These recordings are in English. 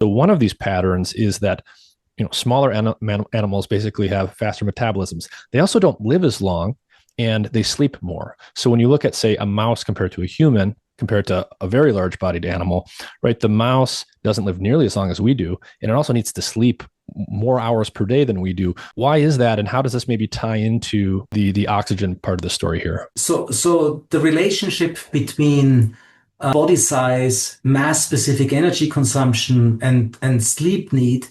So one of these patterns is that smaller animals basically have faster metabolisms. They also don't live as long and they sleep more. So when you look at, say, a mouse compared to a human, compared to a very large bodied animal, right? The mouse doesn't live nearly as long as we do. And it also needs to sleep more hours per day than we do. Why is that? And how does this maybe tie into the oxygen part of the story here? So the relationship between body size, mass specific energy consumption, and sleep need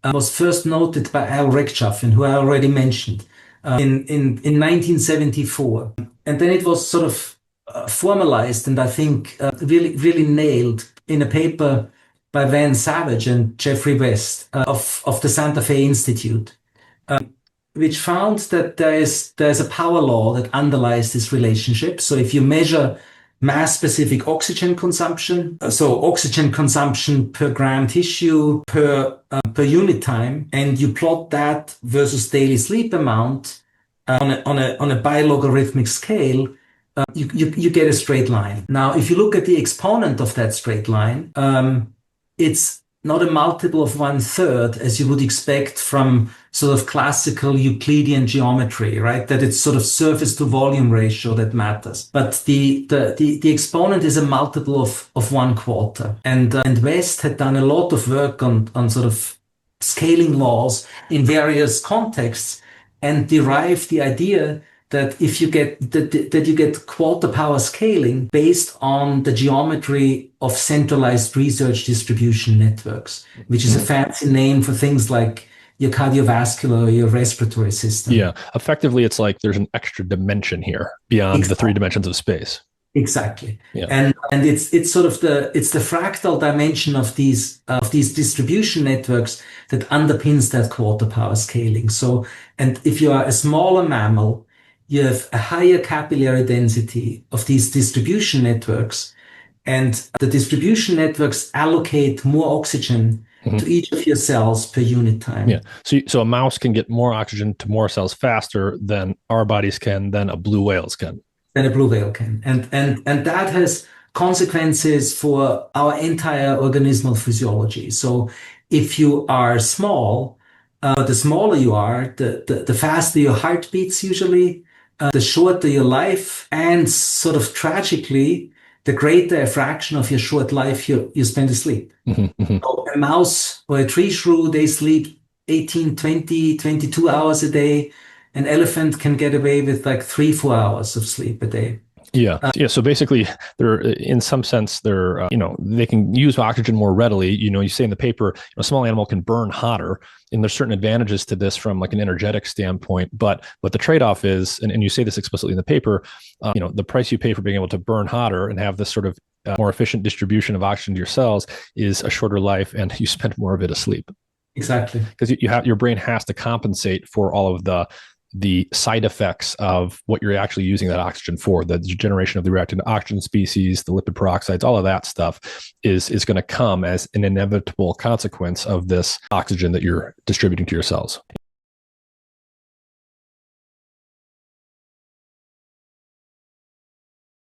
was first noted by Al Rechtschaffen, who I already mentioned, in 1974. And then it was sort of formalized and I think really nailed in a paper by Van Savage and Jeffrey West of the Santa Fe Institute, which found that there's a power law that underlies this relationship. So if you measure mass-specific oxygen consumption, so oxygen consumption per gram tissue per unit time, and you plot that versus daily sleep amount on a bilogarithmic scale, you get a straight line. Now, if you look at the exponent of that straight line, it's not a multiple of 1/3 as you would expect from sort of classical Euclidean geometry, right? That it's sort of surface to volume ratio that matters. But the exponent is a multiple of 1/4. And West had done a lot of work on sort of scaling laws in various contexts and derived the idea that if you get that you get quarter power scaling based on the geometry of centralized research distribution networks, which is a fancy name for things like your cardiovascular or your respiratory system. Yeah, effectively, it's like there's an extra dimension here beyond the 3 dimensions of space. Exactly. Yeah. And it's sort of the fractal dimension of these distribution networks that underpins that quarter power scaling. So, and if you are a smaller mammal, you have a higher capillary density of these distribution networks, and the distribution networks allocate more oxygen to each of your cells per unit time. Yeah. So a mouse can get more oxygen to more cells faster than our bodies can, than a blue whale's can. Than a blue whale can. And that has consequences for our entire organismal physiology. So if you are small, the smaller you are, the faster your heart beats usually, the shorter your life, and sort of tragically, the greater a fraction of your short life you spend asleep. So a mouse or a tree shrew, they sleep 18, 20, 22 hours a day. An elephant can get away with like 3-4 hours of sleep a day. Yeah. So basically, they're in some sense they can use oxygen more readily. You say in the paper, a small animal can burn hotter, and there's certain advantages to this from like an energetic standpoint. But the trade-off is, and you say this explicitly in the paper, the price you pay for being able to burn hotter and have this sort of more efficient distribution of oxygen to your cells is a shorter life, and you spend more of it asleep. Exactly. Because your brain has to compensate for all of the side effects of what you're actually using that oxygen for. The generation of the reactant oxygen species, the lipid peroxides, all of that stuff is going to come as an inevitable consequence of this oxygen that you're distributing to your cells.